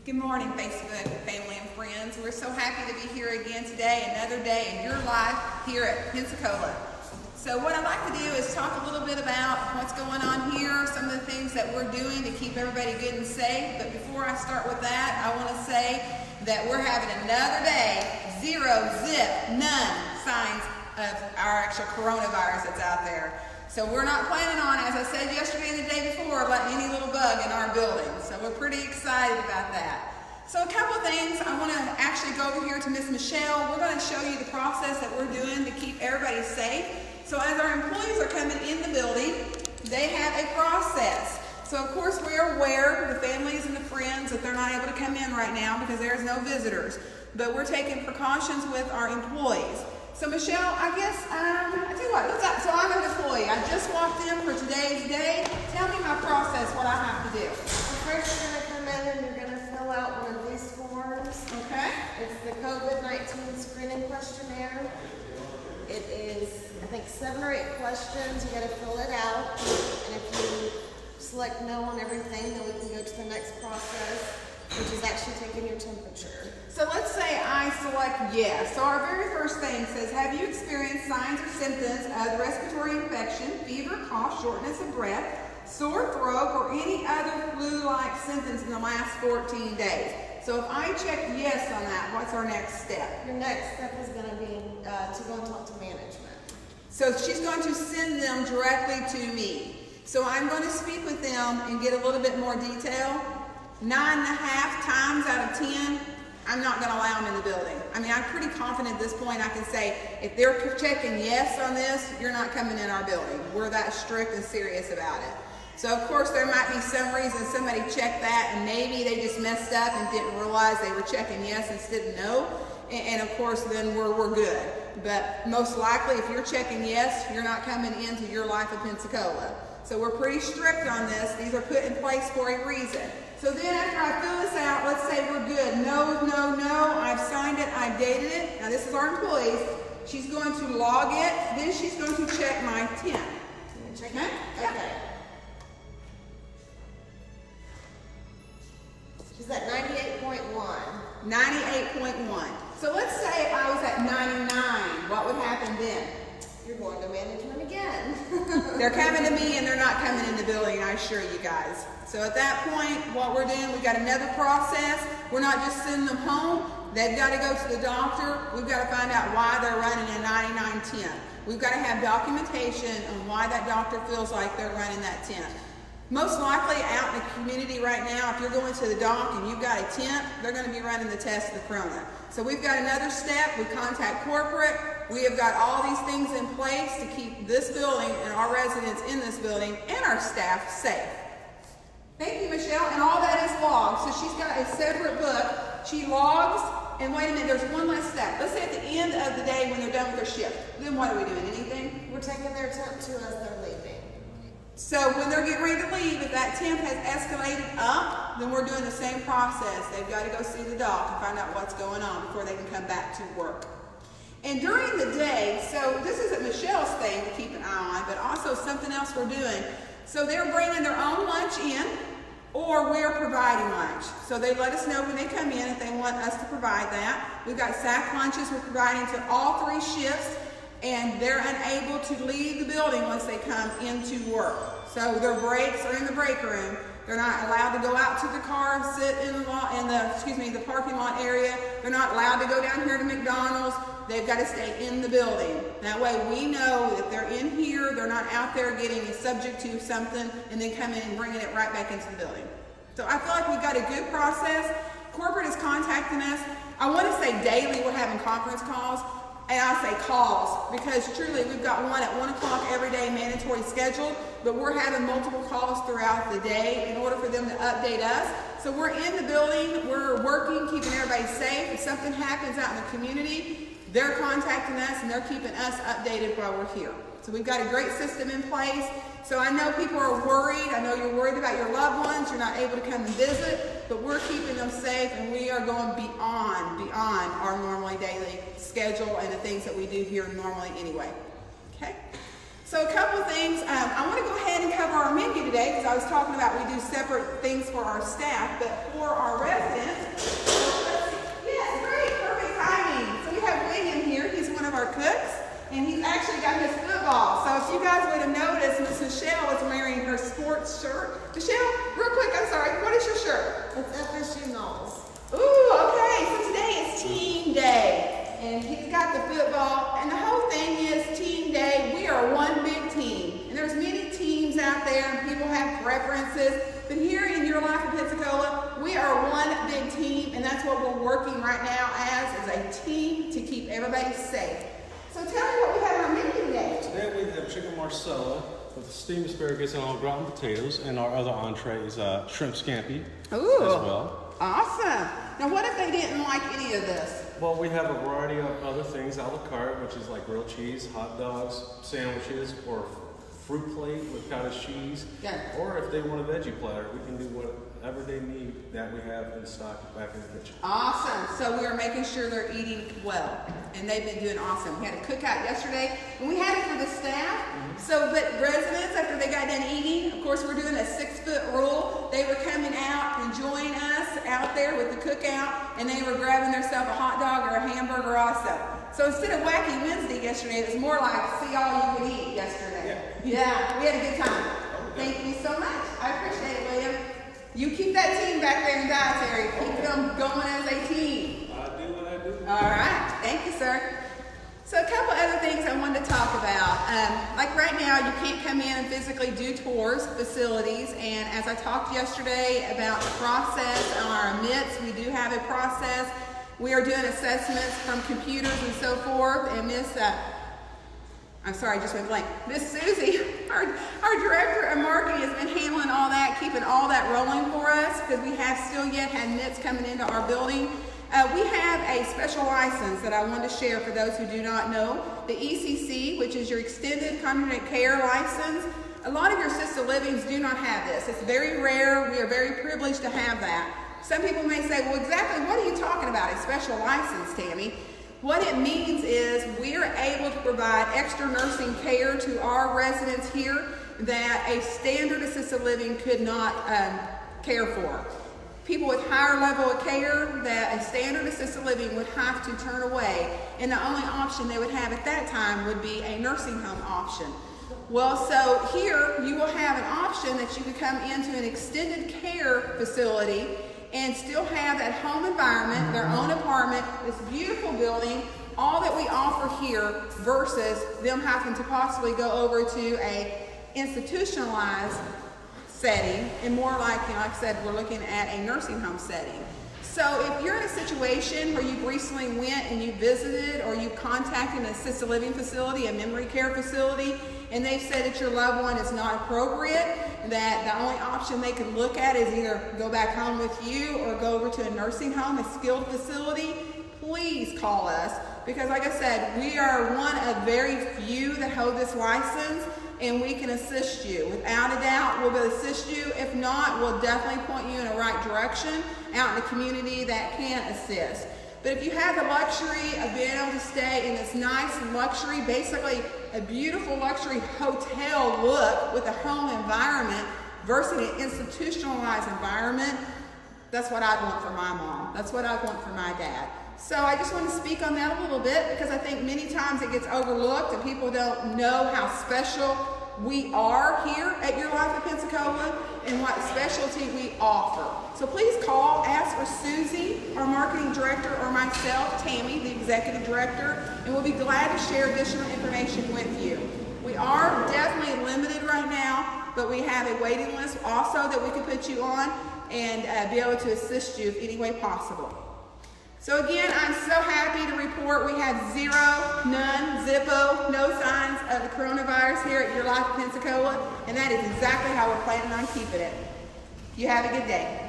Good morning, Facebook family and friends. We're so happy to be here again today, another day in your life here at Pensacola. So what I'd like to do is talk a little bit about what's going on here, some of the things that we're doing to keep everybody good and safe. But before I start with that, I want to say that we're having another day, zero, zip, none signs of our actual coronavirus that's out there. So we're not planning on, as I said yesterday and the day before, letting any little bug in our building. So we're pretty excited about that. So a couple of things, I want to actually go over here to Miss Michelle. We're going to show you the process that we're doing to keep everybody safe. So as our employees are coming in the building, they have a process. So of course we're aware, the families and the friends, that they're not able to come in right now because there's no visitors. But we're taking precautions with our employees. So Michelle, I guess, I tell you what, so I'm an employee. I just walked in for today's day. Tell me my process, what I have to do. Well, first you're going to come in and you're going to fill out one of these forms. Okay. It's the COVID-19 screening questionnaire. It is, I think, 7 or 8 questions. You got to fill it out. And if you select no on everything, then we can go to the next process, which is actually taking your temperature. So let's say I select yes. So our very first thing says, have you experienced signs or symptoms of respiratory infection, fever, cough, shortness of breath, sore throat, or any other flu-like symptoms in the last 14 days? So if I check yes on that, what's our next step? Your next step is going to be to go and talk to management. So she's going to send them directly to me. So I'm going to speak with them and get a little bit more detail. 9.5 times out of 10, I'm not going to allow them in the building. I mean, I'm pretty confident at this point I can say, if they're checking yes on this, you're not coming in our building. We're that strict and serious about it. So of course there might be some reason somebody checked that and maybe they just messed up and didn't realize they were checking yes instead of no. And of course then we're good. But most likely if you're checking yes, you're not coming into YourLIfe of Pensacola. So we're pretty strict on this. These are put in place for a reason. So then after I fill this out, let's say we're good. No, no, no, I've signed it, I've dated it. Now this is our employees. She's going to log it, then she's going to check my temp. Check it? Okay. She's at 98.1. 98.1. So let's say I was at 99. What would happen then? You're going to management again. They're coming to me and they're not coming in the building, I assure you guys. So at that point, what we're doing, we've got another process. We're not just sending them home. They've got to go to the doctor. We've got to find out why they're running a 99 temp. We've got to have documentation on why that doctor feels like they're running that temp. Most likely out in the community right now, if you're going to the doc and you've got a temp, they're going to be running the test of the corona. So we've got another step. We contact corporate. We have got all these things in place to keep this building and our residents in this building and our staff safe. Thank you, Michelle. And all that is logged. So she's got a separate book. She logs, and wait a minute, there's one last step. Let's say at the end of the day when they're done with their shift. Then what are we doing? Anything? We're taking their temp to as they're leaving. So when they're getting ready to leave, if that temp has escalated up, then we're doing the same process. They've got to go see the doc and find out what's going on before they can come back to work. And during the day, so this isn't Michelle's thing to keep an eye on, but also something else we're doing. So they're bringing their own lunch in, or we're providing lunch. So they let us know when they come in if they want us to provide that. We've got sack lunches we're providing to all 3 shifts, and they're unable to leave the building once they come into work. So their breaks are in the break room. They're not allowed to go out to the car and sit in the parking lot area. They're not allowed to go down here to McDonald's. They've got to stay in the building. That way we know that they're in here, they're not out there getting subject to something and then coming and bringing it right back into the building. So I feel like we've got a good process. Corporate is contacting us. I want to say daily we're having conference calls. And I say calls because truly we've got one at 1 o'clock every day mandatory scheduled, but we're having multiple calls throughout the day in order for them to update us. So we're in the building, we're working, keeping everybody safe. If something happens out in the community, they're contacting us and they're keeping us updated while we're here. So we've got a great system in place. So I know people are worried. I know you're worried about your loved ones. You're not able to come and visit, but we're keeping them safe and we are going beyond our normally daily schedule and the things that we do here normally anyway. Okay? So a couple of things. I want to go ahead and cover our menu today because I was talking about we do separate things for our staff, but for our residents, and he's actually got his football. So if you guys would have noticed, Miss Michelle is wearing her sports shirt. Michelle, real quick, I'm sorry, what is your shirt? It's FSU Knowles. Ooh, okay, so today is team day, and he's got the football, and the whole thing is team day. We are one big team, and there's many teams out there, and people have preferences, but here in YourLIfe in Pensacola, we are one big team, and that's what we're working right now as a team to keep everybody safe. So tell me what we have on our menu today. Today we have chicken marsala with steamed asparagus and all gratin potatoes, and our other entree is shrimp scampi as well. Awesome. Now what if they didn't like any of this? Well, we have a variety of other things a la carte, which is like grilled cheese, hot dogs, sandwiches, or fruit plate with cottage cheese. Yeah. Or if they want a veggie platter, we can do whatever they need that we have in stock back in the kitchen. Awesome. So we are making sure they're eating well, and they've been doing awesome. We had a cookout yesterday, and we had it for the staff. So, but residents, after they got done eating, of course, we're doing a 6-foot rule. They were coming out, enjoying us out there with the cookout, and they were grabbing themselves a hot dog or a hamburger also. So instead of Wacky Wednesday yesterday, it was more like see all you can eat yesterday. Yeah, we had a good time. Thank you so much. I appreciate it, William. You keep that team back there in dietary. Keep them going as a team. I do what I do. All right. Thank you, sir. So a couple other things I wanted to talk about. Like right now, you can't come in and physically do tours, facilities, and as I talked yesterday about the process on our admits, we do have a process. We are doing assessments from computers and so forth, and I'm sorry, I just went blank. Miss Susie, our director of marketing, has been handling all that, keeping all that rolling for us because we have still yet had NITs coming into our building. We have a special license that I want to share for those who do not know. The ECC, which is your Extended Continuity Care License. A lot of your assisted livings do not have this. It's very rare. We are very privileged to have that. Some people may say, well, exactly what are you talking about, a special license, Tammy? What it means is we are able to provide extra nursing care to our residents here that a standard assisted living could not care for. People with higher level of care that a standard assisted living would have to turn away, and the only option they would have at that time would be a nursing home option. Well, so here you will have an option that you could come into an extended care facility and still have that home environment, their own apartment, this beautiful building, all that we offer here versus them having to possibly go over to a institutionalized setting, and more like, like I said, we're looking at a nursing home setting. So if you're in a situation where you've recently went and you visited or you contacted an assisted living facility, a memory care facility, and they've said that your loved one is not appropriate, that the only option they can look at is either go back home with you or go over to a nursing home, a skilled facility, please call us. Because like I said, we are one of very few that hold this license, and we can assist you. Without a doubt, we'll be able to assist you. If not, we'll definitely point you in the right direction out in the community that can assist. But if you have the luxury of being able to stay in this nice luxury, basically a beautiful luxury hotel look with a home environment versus an institutionalized environment, that's what I'd want for my mom. That's what I'd want for my dad. So I just want to speak on that a little bit because I think many times it gets overlooked and people don't know how special we are here at YourLIfe in Pensacola and what specialty we offer. So please call, ask for Susie, our marketing director, or myself, Tammy, the executive director, and we'll be glad to share additional information with you. We are definitely limited right now, but we have a waiting list also that we can put you on and be able to assist you in any way possible. So again, I'm so happy to report we have zero, none, zippo, no signs of the coronavirus here at YourLIfe in Pensacola, and that is exactly how we're planning on keeping it. You have a good day.